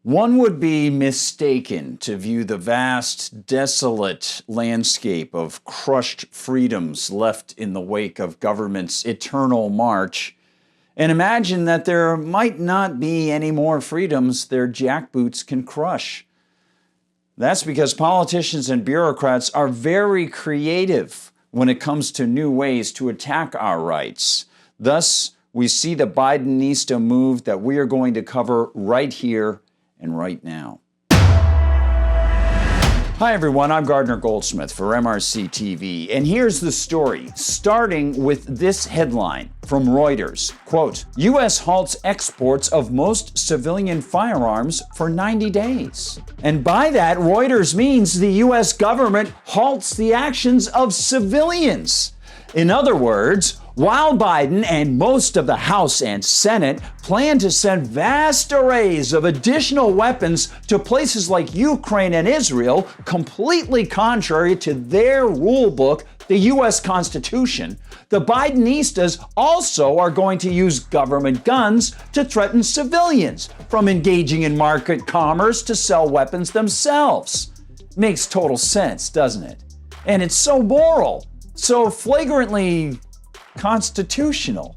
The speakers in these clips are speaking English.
One would be mistaken to view the vast, desolate landscape of crushed freedoms left in the wake of government's eternal march and imagine that there might not be any more freedoms their jackboots can crush. That's because politicians and bureaucrats are very creative when it comes to new ways to attack our rights. Thus, we see the Bidenista move that we are going to cover right here and right now. Hi everyone, I'm Gardner Goldsmith for MRC-TV, and here's the story, starting with this headline from Reuters. Quote, U.S. halts exports of most civilian firearms for 90 days. And by that, Reuters means the U.S. government halts the actions of civilians. In other words, while Biden and most of the House and Senate plan to send vast arrays of additional weapons to places like Ukraine and Israel, completely contrary to their rule book, the U.S. Constitution, the Bidenistas also are going to use government guns to threaten civilians, from engaging in market commerce to sell weapons themselves. Makes total sense, doesn't it? And it's so moral, so flagrantly constitutional.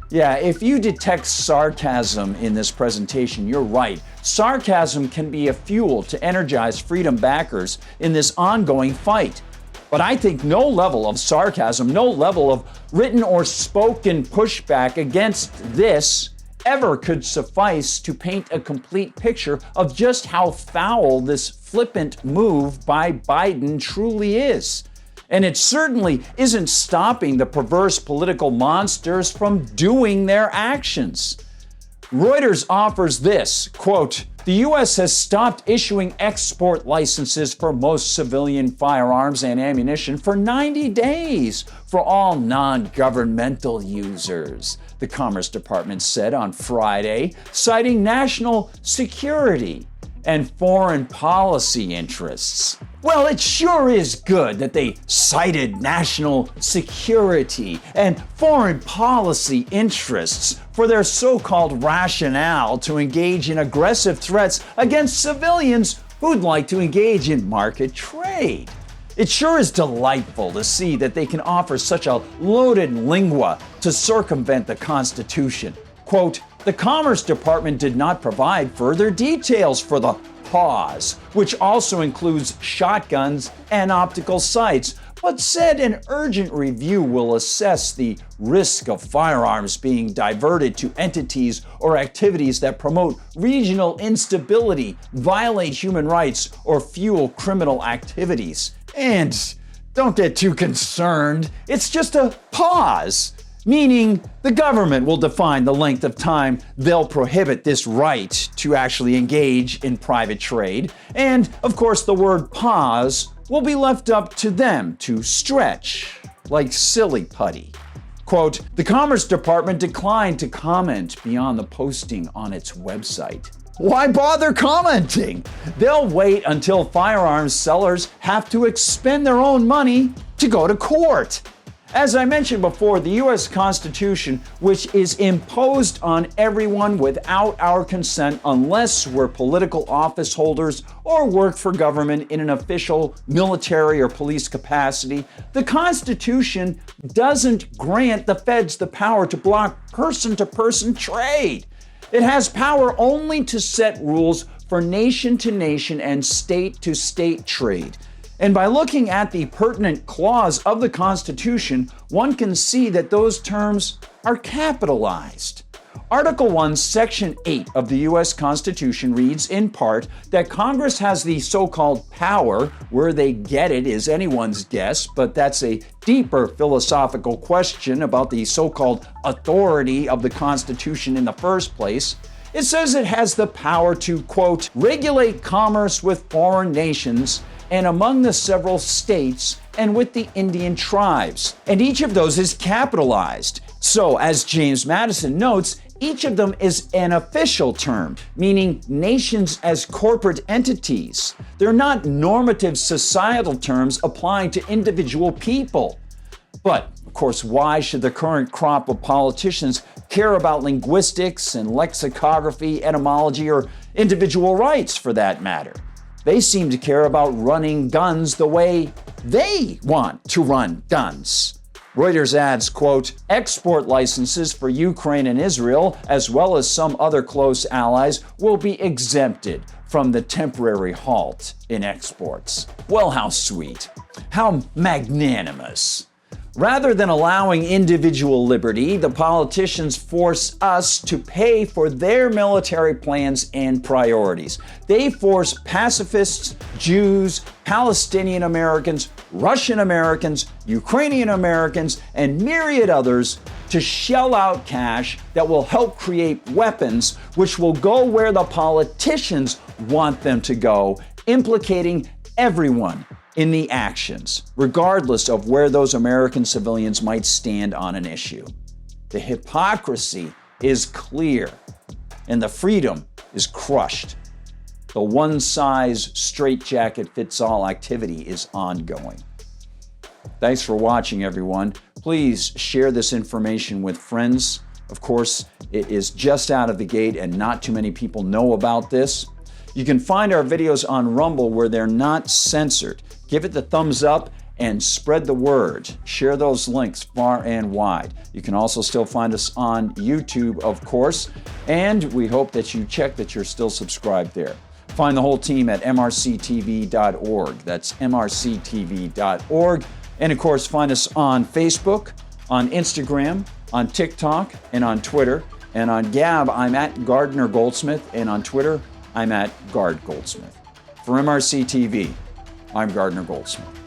Yeah, if you detect sarcasm in this presentation, you're right. Sarcasm can be a fuel to energize freedom backers in this ongoing fight. But I think no level of sarcasm, no level of written or spoken pushback against this ever could suffice to paint a complete picture of just how foul this flippant move by Biden truly is. And it certainly isn't stopping the perverse political monsters from doing their actions. Reuters offers this, quote, the U.S. has stopped issuing export licenses for most civilian firearms and ammunition for 90 days for all non-governmental users, the Commerce Department said on Friday, citing national security and foreign policy interests. Well, it sure is good that they cited national security and foreign policy interests for their so-called rationale to engage in aggressive threats against civilians who'd like to engage in market trade. It sure is delightful to see that they can offer such a loaded lingua to circumvent the Constitution. Quote, the Commerce Department did not provide further details for the pause, which also includes shotguns and optical sights, but said an urgent review will assess the risk of firearms being diverted to entities or activities that promote regional instability, violate human rights, or fuel criminal activities. And don't get too concerned, it's just a pause. Meaning the government will define the length of time they'll prohibit this right to actually engage in private trade. And, of course, the word pause will be left up to them to stretch like silly putty. Quote, the Commerce Department declined to comment beyond the posting on its website. Why bother commenting? They'll wait until firearms sellers have to expend their own money to go to court. As I mentioned before, the U.S. Constitution, which is imposed on everyone without our consent unless we're political office holders or work for government in an official military or police capacity, the Constitution doesn't grant the feds the power to block person-to-person trade. It has power only to set rules for nation-to-nation and state-to-state trade. And by looking at the pertinent clause of the Constitution, one can see that those terms are capitalized. Article 1, Section 8 of the U.S. Constitution reads in part that Congress has the so-called power, where they get it is anyone's guess, but that's a deeper philosophical question about the so-called authority of the Constitution in the first place. It says it has the power to, quote, regulate commerce with foreign nations and among the several states and with the Indian tribes. And each of those is capitalized. So, as James Madison notes, each of them is an official term, meaning nations as corporate entities. They're not normative societal terms applying to individual people. But, of course, why should the current crop of politicians care about linguistics and lexicography, etymology, or individual rights for that matter. They seem to care about running guns the way they want to run guns. Reuters adds, quote, export licenses for Ukraine and Israel, as well as some other close allies, will be exempted from the temporary halt in exports. Well, how sweet. How magnanimous. Rather than allowing individual liberty, the politicians force us to pay for their military plans and priorities. They force pacifists, Jews, Palestinian Americans, Russian Americans, Ukrainian Americans, and myriad others to shell out cash that will help create weapons which will go where the politicians want them to go, implicating everyone in the actions, regardless of where those American civilians might stand on an issue. The hypocrisy is clear, and the freedom is crushed. The one-size straitjacket-fits-all activity is ongoing. Thanks for watching, everyone. Please share this information with friends. Of course, it is just out of the gate and not too many people know about this. You can find our videos on Rumble where they're not censored. Give it the thumbs up and spread the word. Share those links far and wide. You can also still find us on YouTube, of course, and we hope that you check that you're still subscribed there. Find the whole team at MRCTV.org. That's MRCTV.org. And of course, find us on Facebook, on Instagram, on TikTok, and on Twitter. And on Gab, I'm at Gardner Goldsmith, and on Twitter, I'm at Gard Goldsmith. For MRC TV, I'm Gardner Goldsmith.